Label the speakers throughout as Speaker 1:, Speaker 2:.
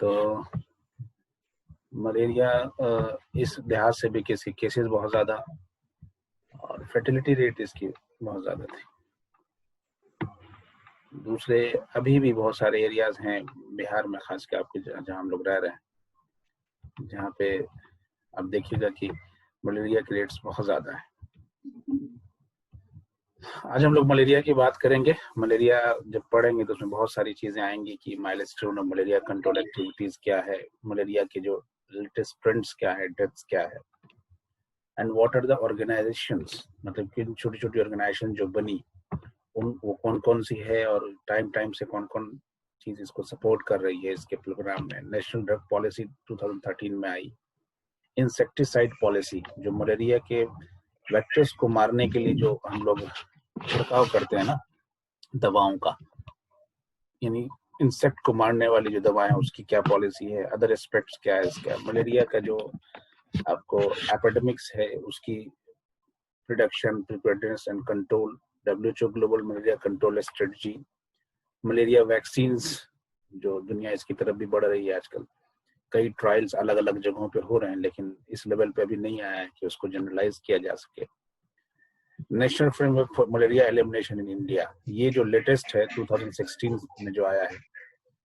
Speaker 1: तो मलेरिया इस लिहाज से भी किसी केसेस बहुत ज़्यादा और फर्टिलिटी रेट इसकी बहुत ज़्यादा थी। दूसरे अभी भी बहुत सारे एरियाज हैं बिहार में, खास कर आपके जहाँ हम लोग रह रहे हैं, जहाँ पे आप देखिएगा कि मलेरिया के रेट्स बहुत ज़्यादा है। आज हम लोग मलेरिया की बात करेंगे। मलेरिया जब पढ़ेंगे तो उसमें बहुत सारी चीज़ें आएंगी कि milestone of malaria control activities क्या है, मलेरिया के जो लेटेस्ट ट्रेंड्स क्या है, डेथ्स क्या है, and what are the organisations, मतलब कि छोटी छोटी ऑर्गेनाइजेशन जो बनी वो कौन कौन सी है और टाइम टाइम से कौन कौन चीज़ इसको सपोर्ट कर रही है इसके प्रोग्राम में। नेशनल ड्रग पॉलिसी 2013 में आई। इंसेक्टिसाइड पॉलिसी, जो मलेरिया के वेक्टर्स को मारने के लिए जो हम लोग छिड़काव करते हैं ना दवाओं का, यानी इंसेक्ट को मारने वाली जो दवाएं उसकी क्या पॉलिसी है, अदर एस्पेक्ट्स क्या है इसका। मलेरिया का जो आपको एपिडेमिक्स है उसकी reduction, preparedness and control, WHO global malaria control strategy, malaria vaccines जो दुनिया इसकी तरफ भी बढ़ रही है आजकल। कई ट्रायल्स अलग अलग जगहों पे हो रहे हैं, लेकिन इस लेवल पे अभी नहीं आया है कि उसको जनरलाइज किया जा सके। National framework for malaria elimination in India, ये जो लेटेस्ट है 2016 में जो आया है,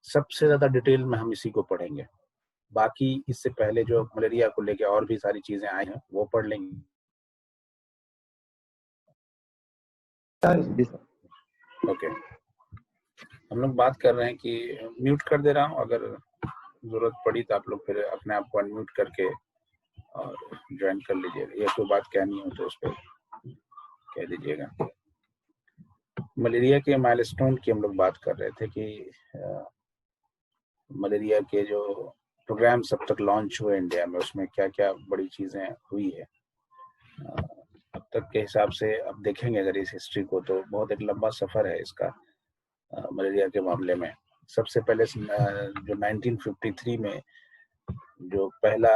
Speaker 1: सबसे ज्यादा डिटेल में हम इसी को पढ़ेंगे। बाकी इससे पहले जो मलेरिया को लेके और भी सारी चीजें आई हैं वो पढ़ लेंगे। ओके, हम लोग बात कर रहे हैं कि म्यूट कर दे रहा हूँ, अगर जरूरत पड़ी तो आप लोग फिर अपने आप को अनम्यूट करके और ज्वाइन कर लीजिएगा, या कोई बात कहनी हो तो उस पर कह दीजिएगा। मलेरिया के माइलस्टोन की हम लोग बात कर रहे थे कि मलेरिया के जो प्रोग्राम अब तक लॉन्च हुए इंडिया में उसमें क्या क्या बड़ी चीज़ें हुई है। अब तक के हिसाब से अब देखेंगे अगर इस हिस्ट्री को तो बहुत एक लंबा सफ़र है इसका मलेरिया के मामले में। सबसे पहले जो 1953 में जो पहला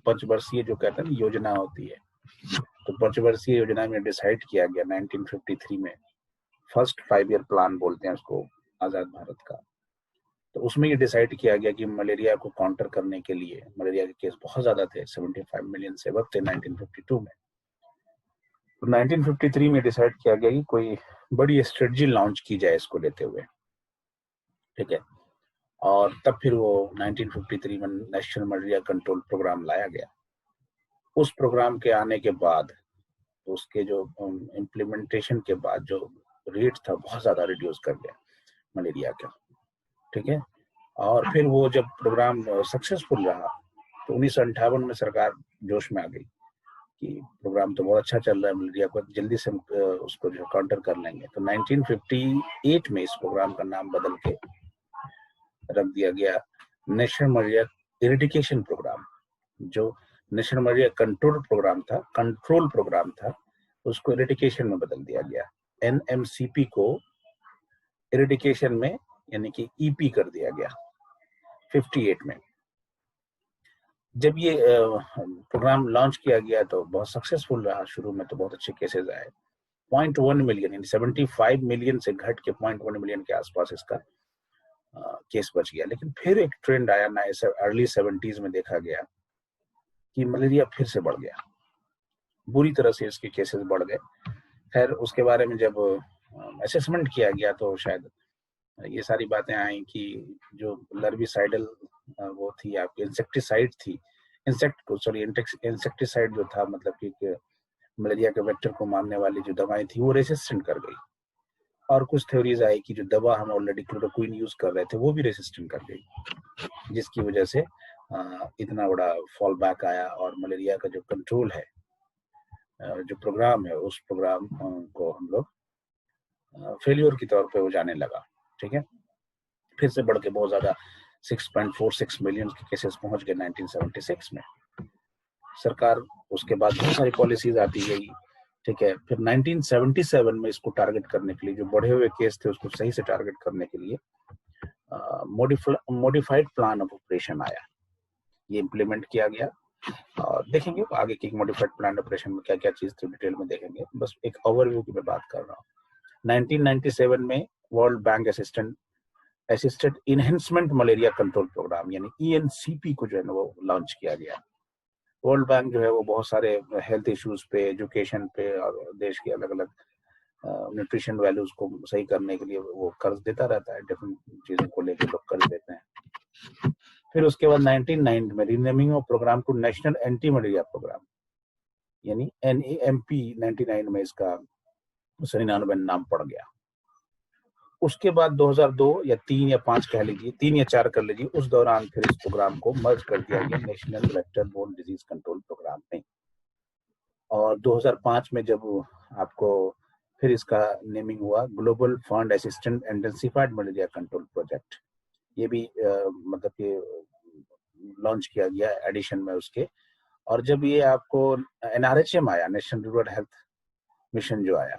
Speaker 1: पंचवर्षीय जो कहते हैं योजना होती है, तो पंचवर्षीय योजना में डिसाइड किया गया 1953 में, फर्स्ट 5 ईयर प्लान बोलते हैं उसको आज़ाद भारत का। तो उसमें ये डिसाइड किया गया कि मलेरिया को काउंटर करने के लिए, मलेरिया के केस बहुत ज़्यादा थे, 75 मिलियन से अब थे 1952 में। तो 1953 में डिसाइड किया गया कि कोई बड़ी स्ट्रेटजी लॉन्च की जाए इसको लेते हुए, ठीक है। और तब फिर वो 1953 में नेशनल मलेरिया कंट्रोल प्रोग्राम लाया गया। उस प्रोग्राम के आने के बाद, उसके जो इम्प्लीमेंटेशन के बाद जो रेट था बहुत ज़्यादा रिड्यूस कर गया मलेरिया का, ठीक है। और फिर वो जब प्रोग्राम सक्सेसफुल रहा तो 1958 में सरकार जोश में आ गई कि प्रोग्राम तो बहुत अच्छा चल रहा है, मलेरिया को जल्दी से उसको जो काउंटर कर लेंगे। तो 1958 में इस प्रोग्राम का नाम बदल के रख दिया गया नेशनल मलेरिया इरेडिकेशन प्रोग्राम। जो नेशनल मलेरिया कंट्रोल प्रोग्राम था उसको इरेडिकेशन में बदल दिया गया। NMCP को इरेडिकेशन में यानी कि EP कर दिया गया 58 में। जब ये प्रोग्राम लॉन्च किया गया तो बहुत सक्सेसफुल रहा। शुरू में तो बहुत अच्छे केसेस आए, 0.1 मिलियन यानी 75 मिलियन से घट के 0.1 मिलियन के आसपास इसका केस बच गया। लेकिन फिर एक ट्रेंड आया ना, अर्ली 70s में देखा गया कि मलेरिया फिर से बढ़ गया, बुरी तरह से इसके केसेस बढ़ गए। खैर उसके बारे में जब असेसमेंट किया गया तो शायद ये सारी बातें आई कि जो लर्विसाइडल वो थी आपकी इंसेक्टिसाइड थी, इंसेक्टिसाइड जो था, मतलब कि मलेरिया के वेक्टर को मारने वाली जो दवाएं थी वो रेसिस्टेंट कर गई। और कुछ थ्योरीज आई कि जो दवा हम ऑलरेडी क्लोरोक्विन यूज कर रहे थे वो भी रेसिस्टेंट कर गई, जिसकी वजह से इतना बड़ा फॉल बैक आया और मलेरिया का जो कंट्रोल है, जो प्रोग्राम है, उस प्रोग्राम को हम लोग फेलियर की तौर पे वो जाने लगा, ठीक है। फिर से बढ़ के बहुत ज्यादा 6.46 मिलियन के केसेस पहुंच गए 1976 में। सरकार उसके बाद बहुत सारी पॉलिसीज आती गई, ठीक है। फिर 1977 में इसको टारगेट करने के लिए, जो बढ़े हुए केस थे उसको सही से टारगेट करने के लिए मॉडिफाइड प्लान ऑफ ऑपरेशन आया, ये इम्प्लीमेंट किया गया। और देखेंगे आगे की मॉडिफाइड प्लान ऑपरेशन में क्या क्या चीज थी डिटेल में देखेंगे, बस एक ओवरव्यू की मैं बात कर रहा हूँ। 1997 में World Bank assistant assisted enhancement malaria control programme यानी ENCP को जो है ना वो लॉन्च किया गया। वर्ल्ड बैंक जो है वो बहुत सारे हेल्थ इश्यूज पे, एजुकेशन पे और देश के अलग अलग न्यूट्रिशन वैल्यूज को सही करने के लिए वो कर्ज देता रहता है, डिफरेंट चीजों को लेकर लोग कर्ज देते हैं। फिर उसके बाद 1990 में renaming of programme to national anti malaria programme यानी NAMP 99 में इसका 99 नाम पड़ गया। उसके बाद 2002 या 3 या 5 कह लीजिए, 3 या 4 कर लीजिए, उस दौरान फिर इस प्रोग्राम को मर्ज कर दिया गया national vector borne disease control programme में। और 2005 में जब आपको फिर इसका नेमिंग हुआ global fund assistant intensified malaria control project, ये भी मतलब कि लॉन्च किया गया एडिशन में उसके। और जब ये आपको NRHM आया, नेशनल रूरल हेल्थ मिशन जो आया,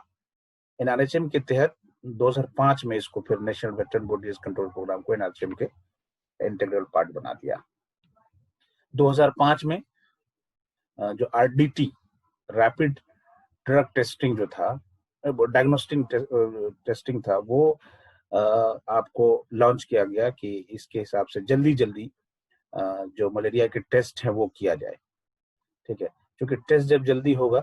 Speaker 1: NRHM के तहत 2005 में इसको फिर national vector borne disease control programme को NRHM के इंटीग्रल पार्ट बना दिया। 2005 में जो RDT रैपिड ड्रग टेस्टिंग जो था, डायग्नोस्टिक टेस्टिंग था, वो आपको लॉन्च किया गया कि इसके हिसाब से जल्दी जल्दी जो मलेरिया के टेस्ट है वो किया जाए। ठीक है, क्योंकि टेस्ट जब जल्दी होगा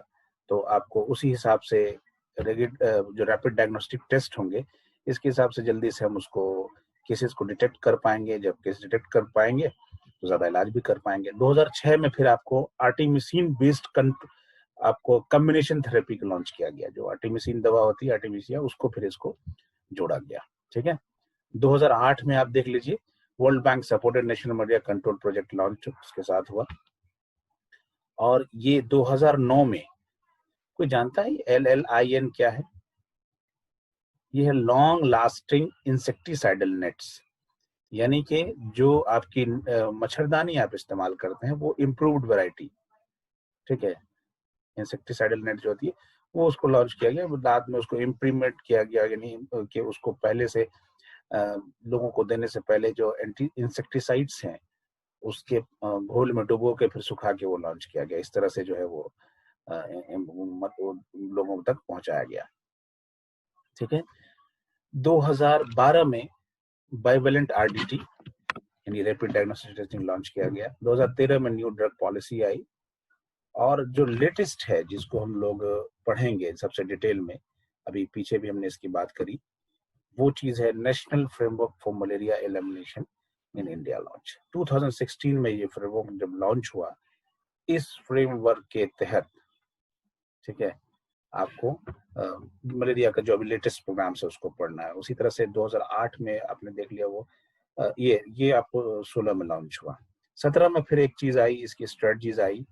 Speaker 1: तो आपको उसी हिसाब से जो रैपिड डायग्नोस्टिक टेस्ट होंगे, इसके हिसाब से जल्दी से हम उसको केसेस को डिटेक्ट कर पाएंगे। जब केस डिटेक्ट कर पाएंगे तो ज्यादा इलाज भी कर पाएंगे। 2006 में फिर आपको आर्टिमिसिन बेस्ड आपको कॉम्बिनेशन थेरेपी को लॉन्च किया गया। जो आर्टिमिसिन दवा होती है, आर्टिमिसिया, उसको फिर इसको जोड़ा गया। ठीक है, 2008 में आप देख लीजिए world bank supported national malaria control project launch उसके साथ हुआ। और ये 2009 में, कोई जानता है LLIN क्या है? ये है लॉन्ग लास्टिंग इंसेक्टिसाइडल नेट्स, यानी कि जो आपकी मच्छरदानी आप इस्तेमाल करते हैं वो इम्प्रूव्ड वैरायटी। ठीक है, इंसेक्टिसाइडल नेट जो होती है वो उसको लॉन्च किया गया। बाद में उसको इम्प्लीमेंट किया गया, यानी कि उसको पहले से लोगों को देने से पहले जो एंटी इंसेक्टिसाइड्स हैं उसके घोल में डुबो के फिर सुखा के वो लॉन्च किया गया। इस तरह से जो है वो लोगों तक पहुंचाया गया। ठीक है, 2012 में बाइवेलेंट RDT यानी रैपिड डायग्नोस्टिक टेस्टिंग लॉन्च किया गया। 2013 में न्यू ड्रग पॉलिसी आई। और जो लेटेस्ट है जिसको हम लोग पढ़ेंगे सबसे डिटेल में, अभी पीछे भी हमने इसकी बात करी, वो चीज है national framework for malaria elimination in India launch. 2016 में ये फ्रेमवर्क जब लॉन्च हुआ, इस फ्रेमवर्क के तहत, ठीक है, आपको मलेरिया का जो अभी लेटेस्ट प्रोग्राम है उसको पढ़ना है। उसी तरह से 2008 में आपने देख लिया वो ये आपको 16 में लॉन्च हुआ। 17 में फिर एक चीज आई, इसकी strategies I,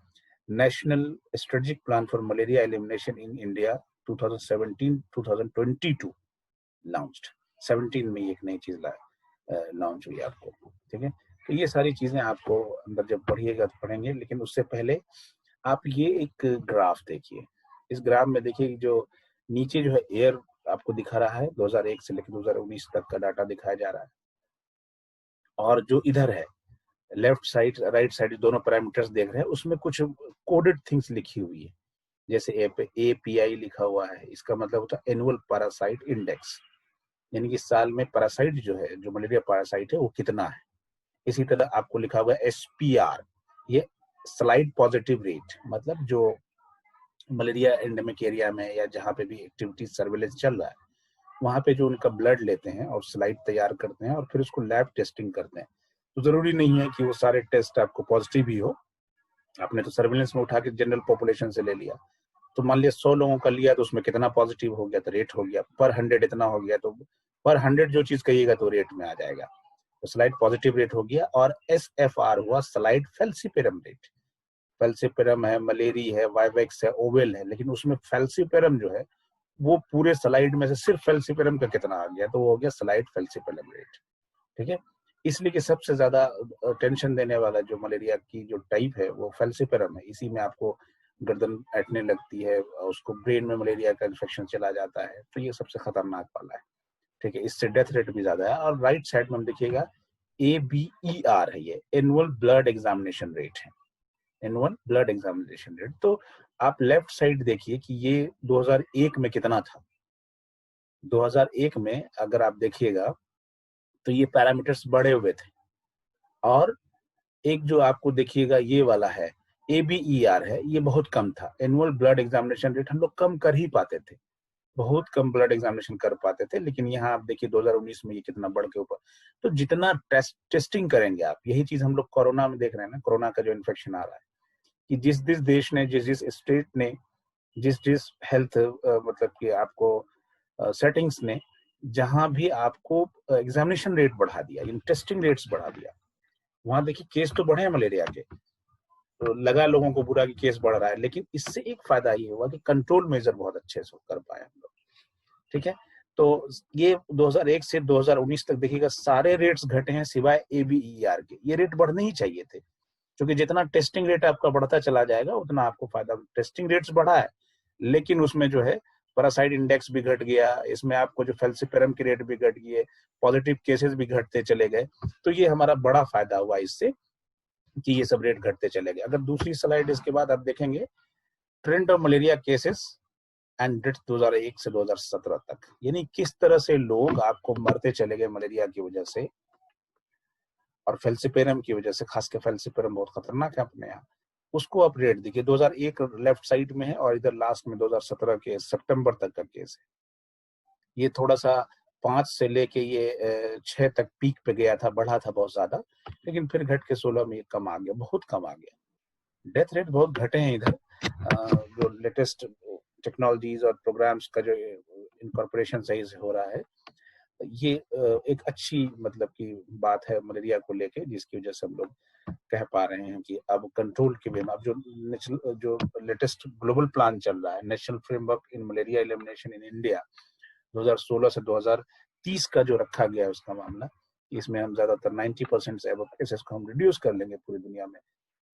Speaker 1: national strategic plan for malaria elimination in India 2017-2022 launched. 17 में एक नई चीज लॉन्च हुई आपको। ठीक है, तो ये सारी चीजें आपको अंदर जब पढ़िएगा तो पढ़ेंगे, लेकिन उससे पहले आप ये एक ग्राफ देखिए। इस ग्राफ में देखिए जो नीचे जो है एयर आपको दिखा रहा है 2001 से लेकर 2019 तक का डाटा दिखाया जा रहा है, और जो इधर है लेफ्ट साइड राइट साइड दोनों पैरामीटर्स देख रहे हैं, उसमें कुछ कोडेड थिंग्स लिखी हुई है। जैसे API लिखा हुआ है, इसका मतलब होता है एनुअल पैरासाइट इंडेक्स, यानी कि साल में पैरासाइट जो है, जो मलेरिया पैरासाइट है वो कितना है। इसी तरह आपको लिखा हुआ है SPR, ये स्लाइड पॉजिटिव रेट, मतलब जो मलेरिया एंडेमिक एरिया में या जहाँ पे भी एक्टिविटी सर्वेलेंस चल रहा है वहाँ पे जो उनका ब्लड लेते हैं और स्लाइड तैयार करते हैं और फिर उसको लैब टेस्टिंग करते हैं। तो जरूरी नहीं है कि वो सारे टेस्ट आपको पॉजिटिव ही हो। आपने तो सर्वेलेंस में उठा के जनरल पॉपुलेशन से ले लिया, तो मान लिया 100 लोगों का लिया तो उसमें कितना पॉजिटिव हो गया तो रेट हो गया, पर 100 इतना हो गया तो पर 100 जो चीज कहिएगा तो रेट में आ जाएगा। तो स्लाइड पॉजिटिव रेट हो गया। और SFR हुआ स्लाइड फेल्सिपेरम रेट। फेल्सिपेरम है, मलेरी है, वाइवेक्स है, ओवेल है, लेकिन उसमें फेल्सिपेरम जो है वो पूरे स्लाइड में से सिर्फ फेल्सिपेरम का कितना आ गया तो वो हो गया स्लाइड फेल्सिपेरम रेट। ठीक है, इसलिए कि सबसे ज्यादा टेंशन देने वाला जो मलेरिया की जो टाइप है वो फेल्सिपेरम है। इसी में आपको गर्दन ऐंठने लगती है, उसको ब्रेन में मलेरिया का इन्फेक्शन चला जाता है, तो ये सबसे खतरनाक वाला है। ठीक है, इससे डेथ रेट भी ज्यादा है। और राइट साइड में हम देखिएगा ABER है, ये एनुअल ब्लड एग्जामिनेशन रेट है, एनुअल ब्लड एग्जामिनेशन रेट। तो आप लेफ्ट साइड देखिए कि ये 2001 में कितना था। 2001 में अगर आप देखिएगा तो ये पैरामीटर्स बढ़े हुए थे। और एक जो आपको देखिएगा ये वाला है ABER है, ये बहुत कम था। एनुअल ब्लड एग्जामिनेशन रेट हम लोग कम कर ही पाते थे, बहुत कम ब्लड एग्जामिनेशन कर पाते थे, लेकिन यहाँ आप देखिए 2019 में ये कितना बढ़ के ऊपर। तो जितना टेस्टिंग करेंगे आप, यही चीज हम लोग कोरोना में देख रहे हैं ना, कोरोना का जो इन्फेक्शन आ रहा है, कि जिस जिस देश ने, जिस जिस स्टेट ने, जिस जिस हेल्थ मतलब कि आपको सेटिंग्स ने जहां भी आपको एग्जामिनेशन रेट बढ़ा दिया, इन टेस्टिंग रेट्स बढ़ा दिया, वहां देखिए केस तो बढ़े हैं मलेरिया के, तो लगा लोगों को बुरा कि केस बढ़ रहा है, लेकिन इससे एक फायदा ये हुआ कि कंट्रोल मेजर बहुत अच्छे से कर पाए हम लोग। ठीक है, तो ये 2001 से 2019 तक देखिएगा सारे रेट्स घटे हैं सिवाय ABER के। ये रेट बढ़ने ही चाहिए थे, क्योंकि जितना टेस्टिंग रेट आपका बढ़ता चला जाएगा उतना आपको फायदा। टेस्टिंग रेट्स बढ़ा है, लेकिन उसमें जो है पैरासाइट इंडेक्स भी घट गया, इसमें आपको जो फेल्सिपेरम की रेट भी घट गई, पॉजिटिव केसेस भी घटते चले गए। तो ये हमारा बड़ा फायदा हुआ इससे कि ये सब रेट घटते चले गए। अगर दूसरी स्लाइड इसके बाद आप देखेंगे, trend of malaria cases and death 2001 से 2017 तक, यानी किस तरह से लोग आपको मरते चले गए मलेरिया की वजह से और फेल्सिपेरम की वजह से। खासकर फेल्सिपेरम बहुत खतरनाक है अपने यहाँ, उसको आप रेट देखिए। 2001 लेफ्ट साइड में है और इधर लास्ट में 2017 के सितंबर तक का केस है। ये थोड़ा सा 5 से लेके ये 6 तक पीक पे गया था, बढ़ा था बहुत ज्यादा, लेकिन फिर घट के 16 में कम आ गया, बहुत कम आ गया। डेथ रेट बहुत घटे हैं इधर। जो लेटेस्ट टेक्नोलॉजीज और प्रोग्राम्स का जो इनकॉर्पोरेशन सही से हो रहा है, ये एक अच्छी मतलब की बात है मलेरिया को लेके, जिसकी वजह से हम लोग कह पा रहे हैं कि अब कंट्रोल के में, अब जो लेटेस्ट ग्लोबल प्लान चल रहा है, national framework in malaria elimination in India 2016 से 2030 का जो रखा गया है उसका मामला, इसमें हम ज्यादातर 90% से अब केसेस को हम रिड्यूस कर लेंगे पूरी दुनिया में,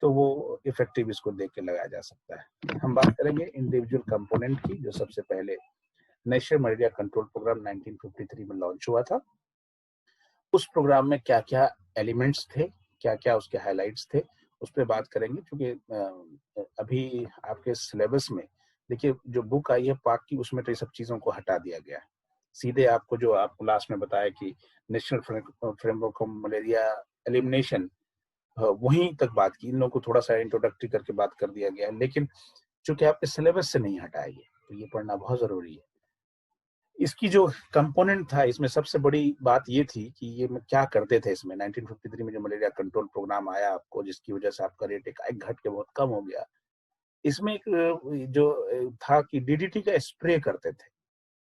Speaker 1: तो वो इफेक्टिव इसको देख के लगाया जा सकता है। हम बात करेंगे इंडिविजुअल कंपोनेंट की, जो सबसे पहले नेशनल मलेरिया कंट्रोल प्रोग्राम 1953 में लॉन्च हुआ था। उस प्रोग्राम में क्या क्या एलिमेंट्स थे, क्या क्या उसके हाइलाइट्स थे, उस पर बात करेंगे। क्योंकि अभी आपके सिलेबस में देखिए जो बुक आई है पाक की, उसमें तो ये सब चीजों को हटा दिया गया है। सीधे आपको जो आपको लास्ट में बताया कि national framework of malaria elimination, वहीं तक बात की, इन लोगों को थोड़ा सा इंट्रोडक्टरी करके बात कर दिया गया है, लेकिन चूंकि आपके सिलेबस से नहीं हटाया गया तो ये पढ़ना बहुत जरूरी है। इसकी जो कंपोनेंट था, इसमें सबसे बड़ी बात ये थी कि ये क्या करते थे इसमें। 1953 में जो मलेरिया कंट्रोल प्रोग्राम आया आपको, जिसकी वजह से आपका रेट एक घट के बहुत कम हो गया, इसमें एक जो था कि DDT का स्प्रे करते थे।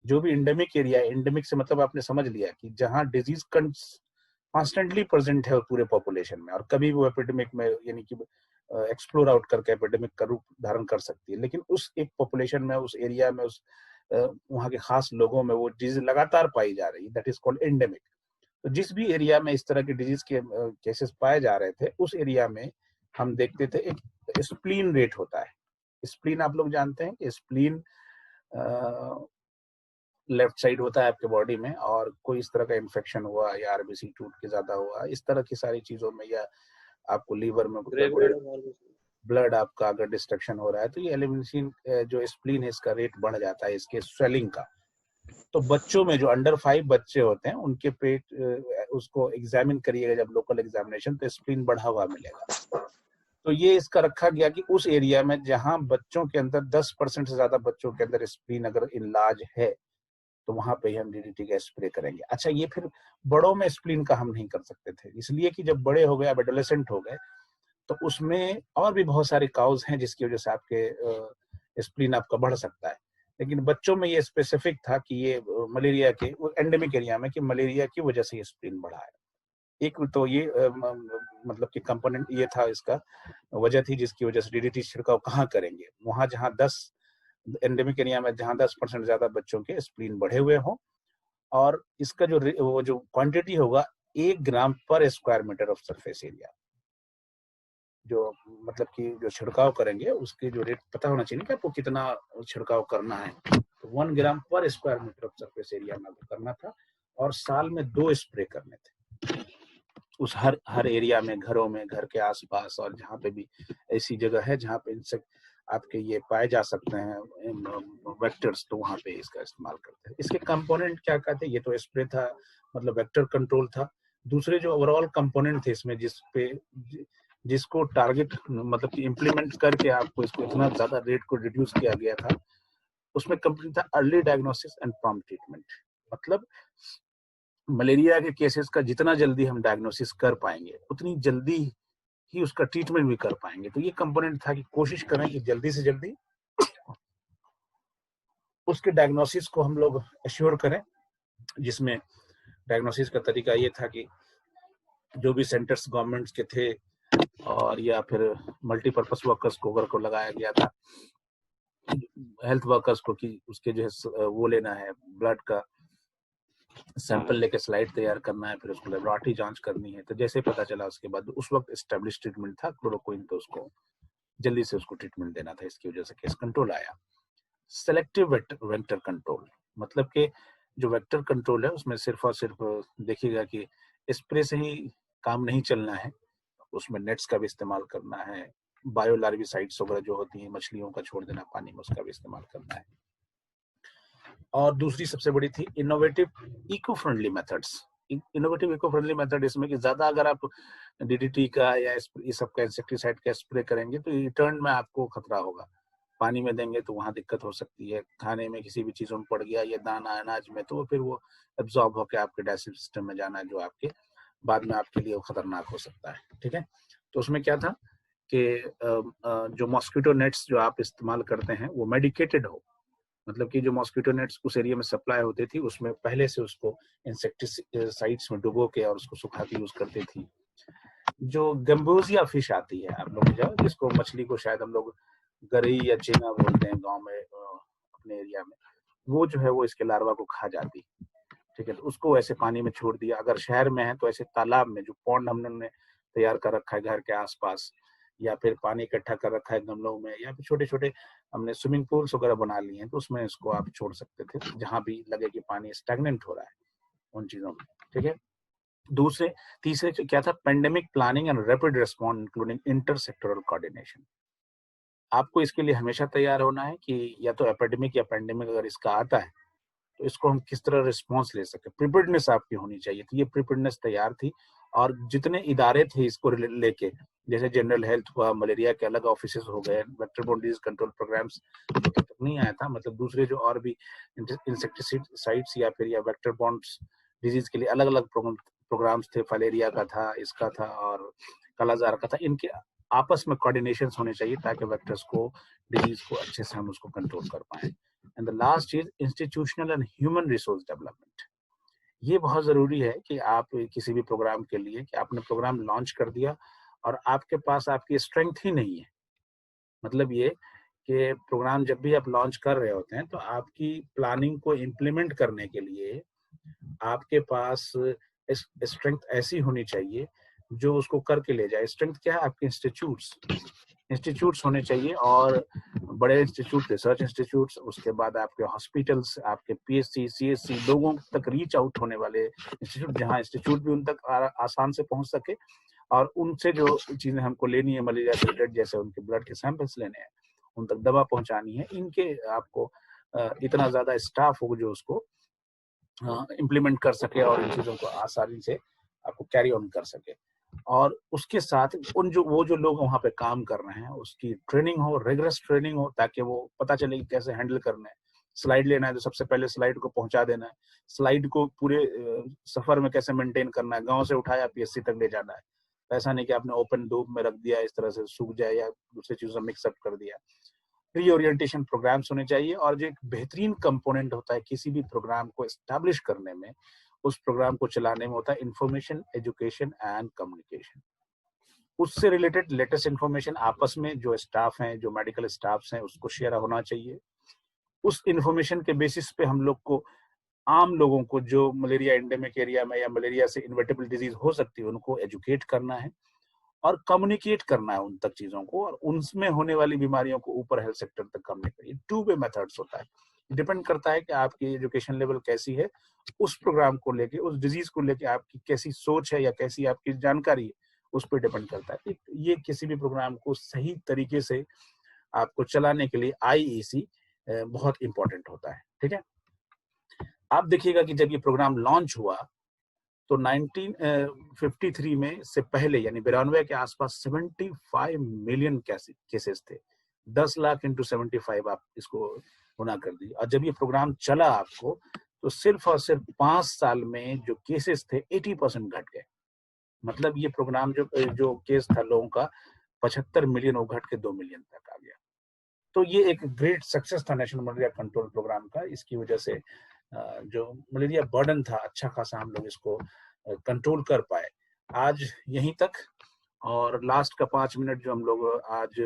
Speaker 1: जो भी इंडेमिक एरिया, इंडेमिक से मतलब आपने समझ लिया कि जहां डिजीज कॉन्स्टेंटली प्रेजेंट है पूरे पॉपुलेशन में, और कभी वो एपिडेमिक में यानी कि एक्सप्लोर आउट करके एपिडेमिक का रूप धारण कर सकती है, लेकिन उस एक पॉपुलेशन में, उस एरिया में, उस वहाँ के खास लोगों में वो डिजीज लगातार पाई जा रही है, दैट इज कॉल्ड एंडेमिक। तो जिस भी एरिया में इस तरह के डिजीज के केसेस पाए जा रहे थे, उस एरिया में हम देखते थे एक स्प्लीन रेट होता है। स्प्लीन आप लोग जानते हैं कि स्प्लीन लेफ्ट साइड होता है आपके बॉडी में, और कोई इस तरह का इन्फेक्शन हुआ या RBC टूट के ज्यादा हुआ, इस तरह की सारी चीजों में, या आपको लीवर में ब्लड आपका अगर डिस्ट्रक्शन हो रहा है, तो ये एलिमिनेशन जो स्प्लीन है इसका रेट बढ़ जाता है, इसके स्वेलिंग का। तो बच्चों में जो अंडर 5 बच्चे होते हैं, उनके पेट उसको एग्जामिन करिएगा जब लोकल एग्जामिनेशन, तो स्प्लीन बढ़ा हुआ मिलेगा। तो ये इसका रखा गया कि उस एरिया में जहां बच्चों के अंदर 10% से ज्यादा बच्चों के अंदर स्प्लीन अगर इनलार्ज है, तो वहां पे हम DDT का स्प्रे करेंगे। अच्छा, ये फिर बड़ों में स्प्लीन का हम नहीं कर सकते थे, इसलिए कि जब बड़े हो गए, अब एडोलेसेंट हो गए, तो उसमें और भी बहुत सारे काउज हैं जिसकी वजह से आपके स्प्लीन आपका बढ़ सकता है। लेकिन बच्चों में ये स्पेसिफिक था कि ये मलेरिया के एंडेमिक एरिया में, कि मलेरिया की वजह से ये स्प्लीन बढ़ा है। एक तो ये मतलब कि कंपोनेंट ये था, इसका वजह थी जिसकी वजह से DDT छिड़काव कहाँ करेंगे, वहां जहां 10 एंडेमिक एरिया में जहां 10% ज्यादा बच्चों के स्प्लीन बढ़े हुए हों, और इसका वो जो क्वांटिटी होगा 1 gram per square metre of surface area, जो मतलब कि जो छिड़काव करेंगे उसके जो रेट पता होना चाहिए कि आपको कितना छिड़काव करना है। तो 1 gram per square metre of surface area में आपको करना था, और साल में 2 स्प्रे करने थे उस हर एरिया में, घरों में, घर के आसपास, और जहाँ पे भी ऐसी जगह है जहाँ पे इंसेक्ट आपके ये पाए जा सकते हैं वेक्टर्स, तो वहाँ पे इसका इस्तेमाल करते हैं। इसके कंपोनेंट क्या क्या थे? ये तो स्प्रे था, मतलब वेक्टर कंट्रोल था। दूसरे जो ओवरऑल कंपोनेंट थे इसमें, जिसको टारगेट मतलब कि इम्प्लीमेंट करके आपको इसको इतना ज्यादा रेट को रिड्यूस किया गया था, उसमें कंप्लीट था early diagnosis and prompt treatment. मतलब मलेरिया के केसेस का जितना जल्दी हम डायग्नोसिस कर पाएंगे उतनी जल्दी ही उसका ट्रीटमेंट भी कर पाएंगे। तो ये कंपोनेंट था कि कोशिश करें कि जल्दी से जल्दी उसके डायग्नोसिस को हम लोग एश्योर करें, जिसमें डायग्नोसिस का तरीका ये था कि जो भी सेंटर्स गवर्नमेंट्स के थे और या फिर मल्टीपर्पस वर्कर्स को अगर को लगाया गया था, हेल्थ वर्कर्स को, कि उसके जो है वो लेना है ब्लड का सैंपल लेके स्लाइड तैयार करना है, फिर उसको लेबोरेटरी जांच करनी है। तो जैसे पता चला उसके बाद उस वक्त एस्टेब्लिश ट्रीटमेंट था क्लोरोक्विन, तो उसको जल्दी से उसको ट्रीटमेंट देना था। इसकी वजह से केस कंट्रोल आया। सेलेक्टिव वेक्टर कंट्रोल, मतलब कि जो वेक्टर कंट्रोल है उसमें सिर्फ और सिर्फ देखिएगा कि स्प्रे से ही काम नहीं चलना है, उसमें नेट्स का भी इस्तेमाल करना है, बायो लार्विसाइड्स वगैरह जो होती हैं मछलियों का छोड़ देना पानी में, उसका भी इस्तेमाल करना है। और दूसरी सबसे बड़ी थी innovative eco friendly methods. Innovative eco friendly method इसमें कि ज्यादा अगर आप डीडीटी का या इस सब का इंसेक्टिसाइड का स्प्रे करेंगे तो रिटर्न में आपको खतरा होगा। पानी में देंगे तो वहां दिक्कत हो सकती है, खाने में किसी भी चीजों में पड़ गया या दाना अनाज में, तो फिर वो एब्जॉर्ब होकर आपके डाइजेस्टिव सिस्टम में जाना है, जो आपके बाद में आपके लिए खतरनाक हो सकता है। ठीक है, तो उसमें क्या था कि जो मॉस्किटो नेट्स जो आप इस्तेमाल करते हैं वो मेडिकेटेड हो, मतलब कि जो मॉस्किटो नेट्स उस एरिया में सप्लाई होती थी उसमें पहले से उसको इंसेक्टिसाइड्स में डुबो के और उसको सुखा के यूज करती थी। जो गंबूजिया फिश आती है आप लोग जो, जिसको मछली को शायद हम लोग गरई या चेना बोलते हैं गांव में अपने एरिया में, वो जो है वो इसके लार्वा को खा जाती। ठीक है, तो उसको ऐसे पानी में छोड़ दिया। अगर शहर में है तो ऐसे तालाब में, जो पॉन्ड हमने तैयार कर रखा है घर के आसपास, या फिर पानी इकट्ठा कर रखा है गमलों में, या फिर छोटे छोटे हमने स्विमिंग पूल्स वगैरह बना लिए हैं, तो उसमें इसको आप छोड़ सकते थे जहां भी लगे कि पानी स्टैग्नेंट हो रहा है उन चीजों में। ठीक है, तीसरे क्या था, pandemic planning and rapid response including inter sectoral coordination. आपको इसके लिए हमेशा तैयार होना है कि या तो एपिडेमिक या पेंडेमिक अगर इसका आता है तो इसको हम किस तरह रिस्पॉन्स ले सके, प्रिपेयर्डनेस आपकी होनी चाहिए। तो ये प्रिपेयर्डनेस तैयार थी, और जितने इदारे थे इसको लेके, जैसे जनरल हेल्थ हुआ, मलेरिया के अलग ऑफिस हो गए, वेक्टर डिजीज कंट्रोल प्रोग्राम्स तक नहीं आया था, मतलब दूसरे जो और भी इंसेक्टिसाइड्स या फिर या वेक्टर बॉन्ड्स डिजीज के लिए अलग अलग प्रोग्राम्स थे, फलेरिया का था, इसका था और कालाजार का था, इनके आपस में कोऑर्डिनेशन होने चाहिए ताकि वेक्टर्स को, डिजीज को अच्छे से हम उसको कंट्रोल कर पाए। And the last is institutional and human resource development. ये बहुत जरूरी है कि आप किसी भी प्रोग्राम के लिए, कि आपने प्रोग्राम लॉन्च कर दिया और आपके पास आपकी स्ट्रेंथ ही नहीं है, मतलब ये कि प्रोग्राम जब भी आप लॉन्च कर रहे होते हैं तो आपकी प्लानिंग को इम्प्लीमेंट करने के लिए आपके पास स्ट्रेंथ ऐसी होनी चाहिए जो उसको करके ले जाए। स्ट्रेंथ क्या है? आपके इंस्टीट्यूट्स होने चाहिए, और बड़े इंस्टीट्यूट, रिसर्च इंस्टीट्यूट्स, उसके बाद आपके हॉस्पिटल्स, आपके पीएचसी, सीएचसी, लोगों तक रीच आउट होने वाले इंस्टीट्यूट, जहाँ इंस्टीट्यूट भी उन तक आसान से पहुंच सके, और उनसे जो चीजें हमको लेनी है मलेरिया रिलेटेड, जैसे उनके ब्लड के सैंपल्स लेने हैं, उन तक दवा पहुंचानी है, इनके आपको इतना ज्यादा स्टाफ हो जो उसको इम्प्लीमेंट कर सके और इन चीजों को आसानी से आपको कैरी ऑन कर सके। और उसके साथ वो जो लोग वहां पे काम कर रहे हैं उसकी ट्रेनिंग हो, रिगरस ट्रेनिंग हो, ताकि वो पता चले कि कैसे हैंडल करना है। स्लाइड लेना है तो सबसे पहले स्लाइड को पहुंचा देना है, स्लाइड को पूरे सफर में कैसे मेंटेन करना है, गांव से उठाया पीएससी तक ले जाना है। ऐसा नहीं कि आपने ओपन धूप में रख दिया, इस तरह से सूख जाए या दूसरी चीजों में मिक्सअप कर दिया। रीओरिएंटेशन प्रोग्राम्स होने चाहिए। और जो एक बेहतरीन कंपोनेंट होता है किसी भी प्रोग्राम को एस्टैब्लिश करने में, उस प्रोग्राम को चलाने में, होता है इंफॉर्मेशन, एजुकेशन एंड कम्युनिकेशन। उससे रिलेटेड लेटेस्ट इंफॉर्मेशन आपस में जो स्टाफ हैं, जो मेडिकल स्टाफ हैं, उसको शेयर होना चाहिए। उस इंफॉर्मेशन के बेसिस पे हम लोग को, आम लोगों को जो मलेरिया एंडेमिक एरिया में या मलेरिया से इन्वर्टेबल डिजीज हो सकती है, उनको एजुकेट करना है और कम्युनिकेट करना है उन तक चीजों को, और उनमें होने वाली बीमारियों को ऊपर हेल्थ सेक्टर तक कम्युनिकेट। टू वे मेथड्स होता है, डिपेंड करता है कि आपकी एजुकेशन लेवल कैसी है, उस प्रोग्राम को लेके, उस डिजीज को लेके आपकी कैसी सोच है या कैसी आपकी जानकारी है, उस पर डिपेंड करता है। ये किसी भी प्रोग्राम को सही तरीके से आपको चलाने के लिए आईईसी बहुत इंपॉर्टेंट होता है। ठीक है, आप देखिएगा कि जब ये प्रोग्राम लॉन्च हुआ तो 1953 में से पहले यानी 92 के आसपास 75 मिलियन केसेस थे। 10 लाख इंटू 75 आप इसको गुना कर दीजिए। और जब ये प्रोग्राम चला आपको तो सिर्फ और सिर्फ 5 साल में जो केसेस थे 80% घट गए। मतलब ये प्रोग्राम जो केस था लोगों का 75 मिलियन वो घट के 2 मिलियन तक आ गया। तो ये एक ग्रेट सक्सेस था नेशनल मलेरिया कंट्रोल प्रोग्राम का। इसकी वजह से जो मलेरिया बर्डन था अच्छा खासा हम लोग इसको कंट्रोल कर पाए। आज यहीं तक, और लास्ट का 5 मिनट जो हम लोग आज